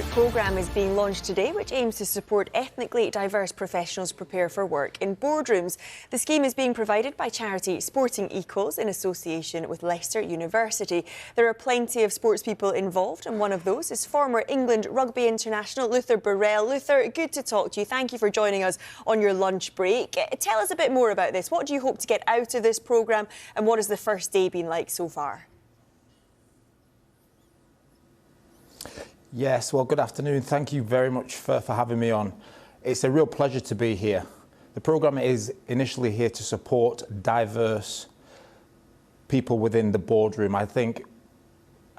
programme is being launched today which aims to support ethnically diverse professionals prepare for work in boardrooms. The scheme is being provided by charity Sporting Equals in association with Leicester University. There are plenty of sports people involved, and one of those is former England rugby international Luther Burrell. Luther, good to talk to you. Thank you for joining us on your lunch break. Tell us a bit more about this. What do you hope to get out of this programme, and what has the first day been like so far? Yes, well, good afternoon. Thank you very much for having me on. It's a real pleasure to be here. The programme is initially here to support diverse people within the boardroom. I think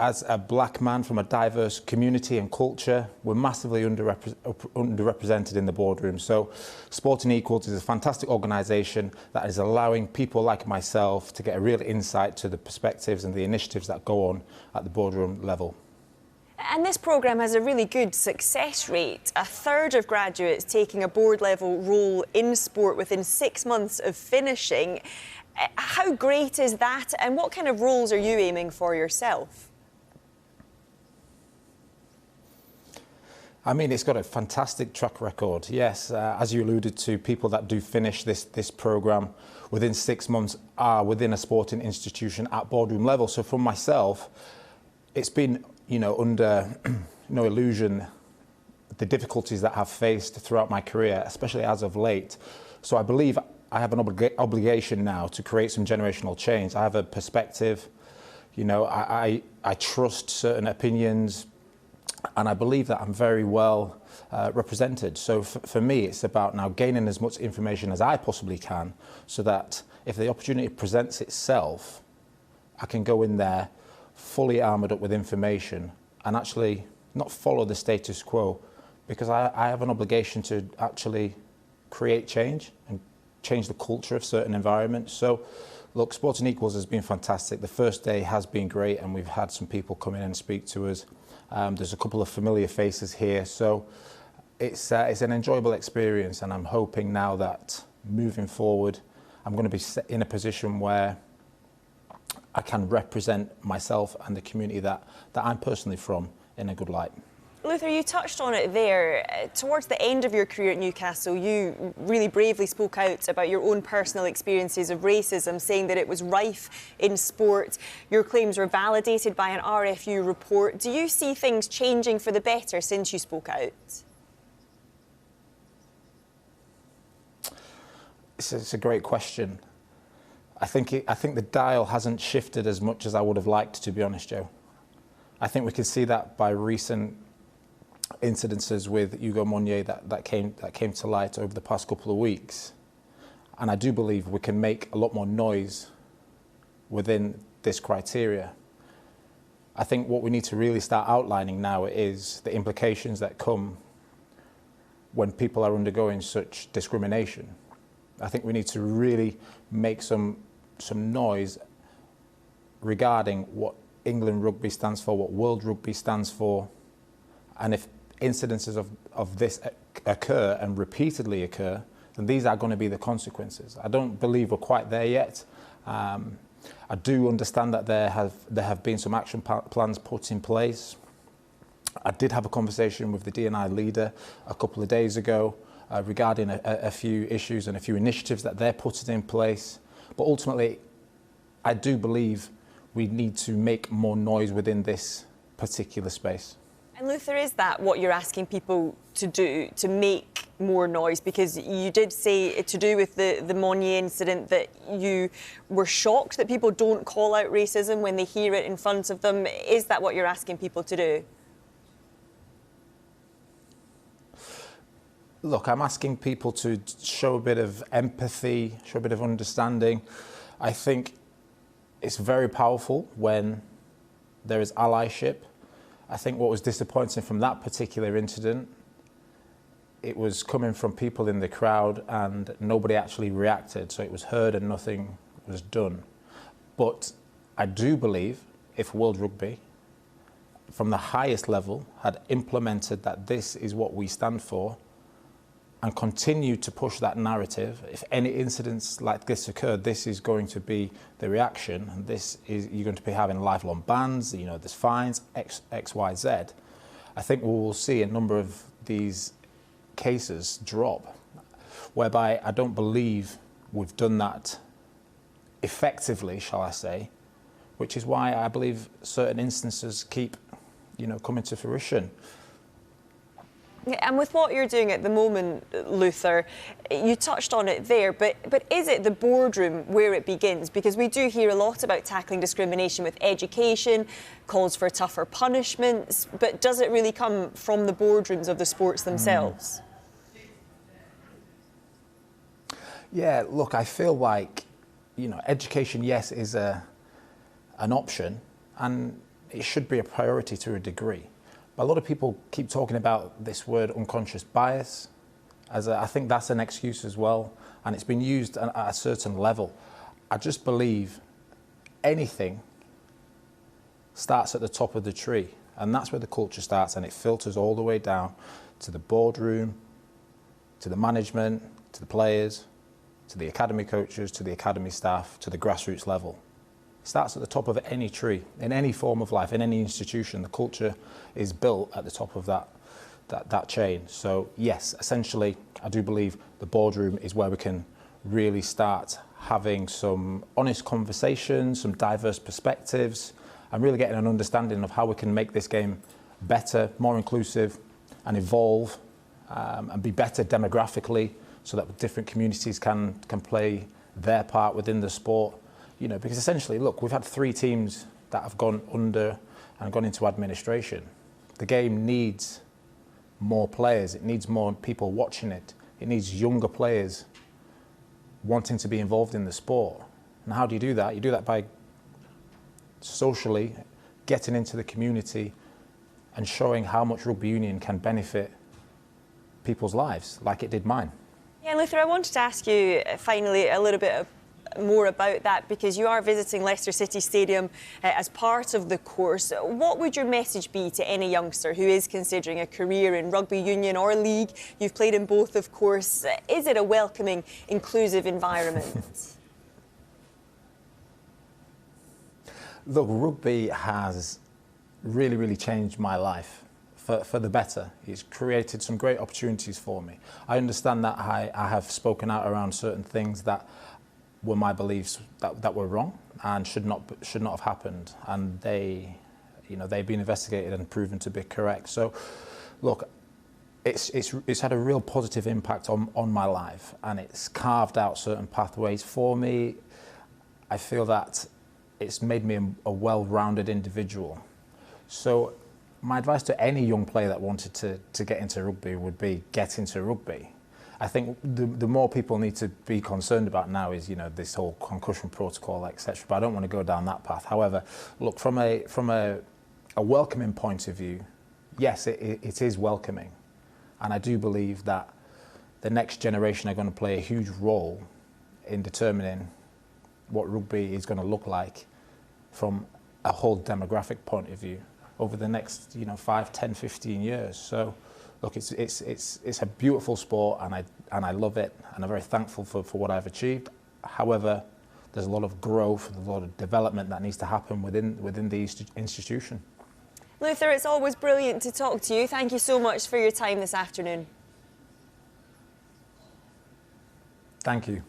as a black man from a diverse community and culture, we're massively underrepresented in the boardroom. So Sporting Equals is a fantastic organisation that is allowing people like myself to get a real insight to the perspectives and the initiatives that go on at the boardroom level. And this programme has a really good success rate. A third of graduates taking a board-level role in sport within 6 months of finishing. How great is that, and what kind of roles are you aiming for yourself? I mean, it's got a fantastic track record. Yes, as you alluded to, people that do finish this programme within 6 months are within a sporting institution at boardroom level. So for myself, it's been, under no illusion, the difficulties that I've faced throughout my career, especially as of late. So I believe I have an obligation now to create some generational change. I have a perspective, I trust certain opinions, and I believe that I'm very well represented. So for me, it's about now gaining as much information as I possibly can, so that if the opportunity presents itself, I can go in there fully armoured up with information and actually not follow the status quo, because I have an obligation to actually create change and change the culture of certain environments. So look, Sporting Equals has been fantastic. The first day has been great, and we've had some people come in and speak to us. There's a couple of familiar faces here, so it's an enjoyable experience, and I'm hoping now that moving forward I'm going to be in a position where I can represent myself and the community that I'm personally from in a good light. Luther, you touched on it there. Towards the end of your career at Newcastle, you really bravely spoke out about your own personal experiences of racism, saying that it was rife in sport. Your claims were validated by an RFU report. Do you see things changing for the better since you spoke out? It's a great question. I think the dial hasn't shifted as much as I would have liked, to be honest, Joe. I think we can see that by recent incidences with Hugo Monnier that came to light over the past couple of weeks. And I do believe we can make a lot more noise within this criteria. I think what we need to really start outlining now is the implications that come when people are undergoing such discrimination. I think we need to really make some noise regarding what England Rugby stands for, what World Rugby stands for, and if incidences of this occur and repeatedly occur, then these are going to be the consequences. I don't believe we're quite there yet. I do understand that there have been some action plans put in place. I did have a conversation with the D&I leader a couple of days ago regarding a few issues and a few initiatives that they're putting in place. But ultimately, I do believe we need to make more noise within this particular space. And Luther, is that what you're asking people to do, to make more noise? Because you did say, to do with the Monnier incident, that you were shocked that people don't call out racism when they hear it in front of them. Is that what you're asking people to do? Look, I'm asking people to show a bit of empathy, show a bit of understanding. I think it's very powerful when there is allyship. I think what was disappointing from that particular incident, it was coming from people in the crowd and nobody actually reacted. So it was heard and nothing was done. But I do believe if World Rugby, from the highest level, had implemented that this is what we stand for, and continue to push that narrative. If any incidents like this occur, this is going to be the reaction, and this is, you're going to be having lifelong bans, there's fines, X, Y, Z. I think we will see a number of these cases drop, whereby I don't believe we've done that effectively, shall I say, which is why I believe certain instances keep, coming to fruition. And with what you're doing at the moment, Luther, you touched on it there, but is it the boardroom where it begins? Because we do hear a lot about tackling discrimination with education, calls for tougher punishments, but does it really come from the boardrooms of the sports themselves? Yeah, look, I feel like, education, yes, is an option, and it should be a priority to a degree. A lot of people keep talking about this word unconscious bias, I think that's an excuse as well, and it's been used at a certain level. I just believe anything starts at the top of the tree, and that's where the culture starts, and it filters all the way down to the boardroom, to the management, to the players, to the academy coaches, to the academy staff, to the grassroots level. It starts at the top of any tree, in any form of life, in any institution. The culture is built at the top of that chain. So yes, essentially, I do believe the boardroom is where we can really start having some honest conversations, some diverse perspectives, and really getting an understanding of how we can make this game better, more inclusive, and evolve, and be better demographically, so that different communities can play their part within the sport. Because essentially, look, we've had 3 teams that have gone under and gone into administration. The game needs more players. It needs more people watching it. It needs younger players wanting to be involved in the sport. And how do you do that? You do that by socially getting into the community and showing how much rugby union can benefit people's lives, like it did mine. Yeah, Luther, I wanted to ask you finally a little bit more about that, because you are visiting Leicester City Stadium as part of the course. What would your message be to any youngster who is considering a career in rugby union or league? You've played in both, of course. Is it a welcoming, inclusive environment? Look, rugby has really, really changed my life for the better. It's created some great opportunities for me. I understand that I have spoken out around certain things that were my beliefs that were wrong and should not have happened, and they've been investigated and proven to be correct. So, look, it's had a real positive impact on my life, and it's carved out certain pathways for me. I feel that it's made me a well-rounded individual. So, my advice to any young player that wanted to get into rugby would be get into rugby. I think the more people need to be concerned about now is, this whole concussion protocol, etc. But I don't want to go down that path. However, look, from a welcoming point of view, yes, it is welcoming. And I do believe that the next generation are going to play a huge role in determining what rugby is going to look like from a whole demographic point of view over the next, 5, 10, 15 years. So, look, it's a beautiful sport, and I love it, and I'm very thankful for what I've achieved. However, there's a lot of growth, a lot of development that needs to happen within the institution. Luther, it's always brilliant to talk to you. Thank you so much for your time this afternoon. Thank you.